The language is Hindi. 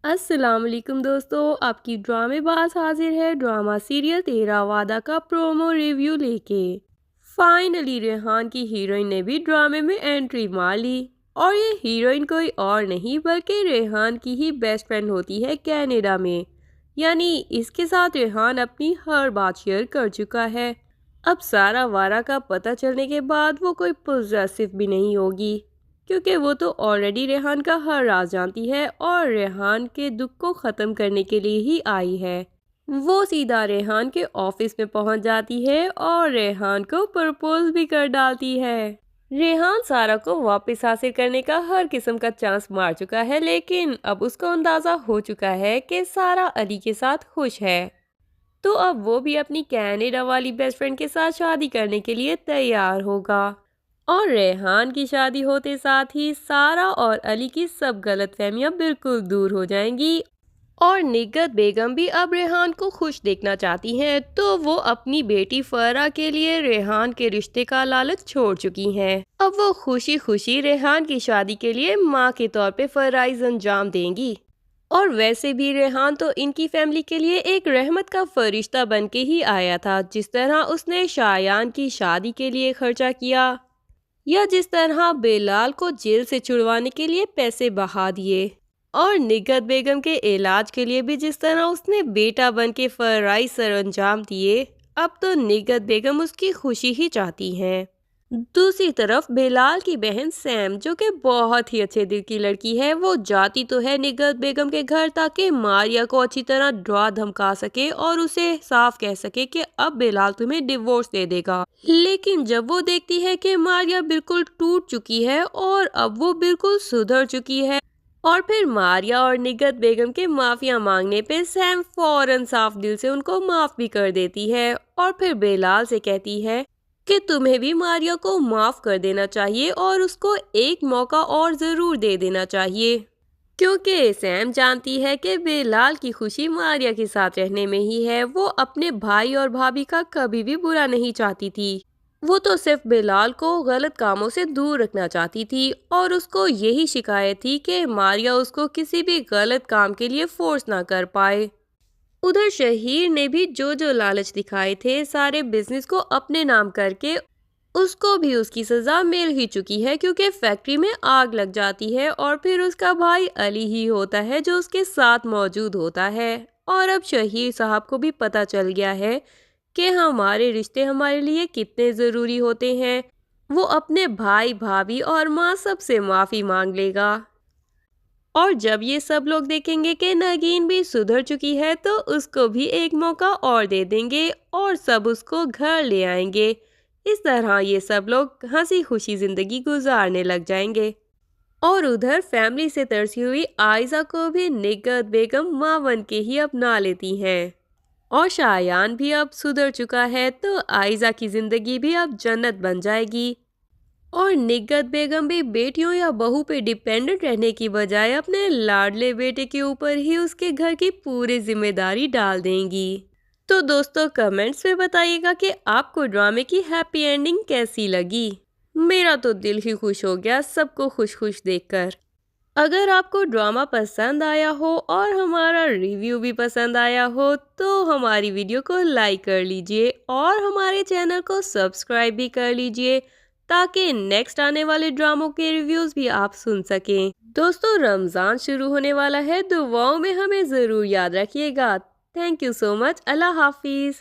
अस्सलाम वालेकुम दोस्तों, आपकी ड्रामेबाज हाजिर है ड्रामा सीरियल तेरा वादा का प्रोमो रिव्यू लेके। फाइनली रेहान की हीरोइन ने भी ड्रामे में एंट्री मार ली और ये हीरोइन कोई और नहीं बल्कि रेहान की ही बेस्ट फ्रेंड होती है कनाडा में। यानी इसके साथ रेहान अपनी हर बात शेयर कर चुका है। अब सारा वारा का पता चलने के बाद वो कोई पॉजेसिव भी नहीं होगी, क्योंकि वो तो ऑलरेडी रेहान का हर राज जानती है और रेहान के दुख को ख़त्म करने के लिए ही आई है। वो सीधा रेहान के ऑफिस में पहुंच जाती है और रेहान को प्रपोज भी कर डालती है। रेहान सारा को वापस हासिल करने का हर किस्म का चांस मार चुका है, लेकिन अब उसको अंदाज़ा हो चुका है कि सारा अली के साथ खुश है। तो अब वो भी अपनी कनाडा वाली बेस्ट फ्रेंड के साथ शादी करने के लिए तैयार होगा। और रेहान की शादी होते साथ ही सारा और अली की सब गलतफहमियां बिल्कुल दूर हो जाएंगी। और निगत बेगम भी अब रेहान को खुश देखना चाहती हैं, तो वो अपनी बेटी फरा के लिए रेहान के रिश्ते का लालच छोड़ चुकी हैं। अब वो खुशी खुशी रेहान की शादी के लिए माँ के तौर पे फराइज अंजाम देंगी। और वैसे भी रेहान तो इनकी फैमिली के लिए एक रहमत का फरिश्ता बन के ही आया था। जिस तरह उसने शायान की शादी के लिए खर्चा किया, या जिस तरह बेलाल को जेल से छुड़वाने के लिए पैसे बहा दिए, और निगत बेगम के इलाज के लिए भी जिस तरह उसने बेटा बन के फराइज सरअंजाम दिए, अब तो निगत बेगम उसकी खुशी ही चाहती हैं। दूसरी तरफ बेलाल की बहन सैम, जो कि बहुत ही अच्छे दिल की लड़की है, वो जाती तो है निगत बेगम के घर ताकि मारिया को अच्छी तरह डरा धमका सके और उसे साफ कह सके कि अब बेलाल तुम्हें डिवोर्स दे देगा। लेकिन जब वो देखती है कि मारिया बिल्कुल टूट चुकी है और अब वो बिल्कुल सुधर चुकी है, और फिर मारिया और निगत बेगम के माफिया मांगने पे सैम फौरन साफ दिल से उनको माफ भी कर देती है और फिर बेलाल से कहती है कि तुम्हें भी मारिया को माफ कर देना चाहिए और उसको एक मौका और जरूर दे देना चाहिए, क्योंकि सैम जानती है कि बेलाल की खुशी मारिया के साथ रहने में ही है। वो अपने भाई और भाभी का कभी भी बुरा नहीं चाहती थी। वो तो सिर्फ बेलाल को गलत कामों से दूर रखना चाहती थी और उसको यही शिकायत थी कि मारिया उसको किसी भी गलत काम के लिए फोर्स ना कर पाए। उधर शहीर ने भी जो जो लालच दिखाए थे सारे बिजनेस को अपने नाम करके, उसको भी उसकी सजा मिल ही चुकी है, क्योंकि फैक्ट्री में आग लग जाती है और फिर उसका भाई अली ही होता है जो उसके साथ मौजूद होता है। और अब शहीर साहब को भी पता चल गया है कि हमारे रिश्ते हमारे लिए कितने ज़रूरी होते हैं। वो अपने भाई भाभी और माँ सबसे माफ़ी मांग लेगा। और जब ये सब लोग देखेंगे कि नगीन भी सुधर चुकी है, तो उसको भी एक मौका और दे देंगे और सब उसको घर ले आएंगे। इस तरह ये सब लोग हंसी खुशी जिंदगी गुजारने लग जाएंगे। और उधर फैमिली से तरसी हुई आयजा को भी निगत बेगम माँ बन के ही अपना लेती हैं। और शायान भी अब सुधर चुका है, तो आयजा की जिंदगी भी अब जन्नत बन जाएगी। और निगत बेगम भी बेटियों या बहू पे डिपेंडेंट रहने की बजाय अपने लाडले बेटे के ऊपर ही उसके घर की पूरी जिम्मेदारी डाल देंगी। तो दोस्तों कमेंट्स में बताइएगा कि आपको ड्रामे की हैप्पी एंडिंग कैसी लगी। मेरा तो दिल ही खुश हो गया सबको खुश खुश देखकर। अगर आपको ड्रामा पसंद आया हो और हमारा रिव्यू भी पसंद आया हो, तो हमारी वीडियो को लाइक कर लीजिए और हमारे चैनल को सब्सक्राइब भी कर लीजिए, ताकि नेक्स्ट आने वाले ड्रामों के रिव्यूज भी आप सुन सकें। दोस्तों रमज़ान शुरू होने वाला है, दुआओं में हमें ज़रूर याद रखिएगा। Thank you so much. अल्लाह हाफिज़।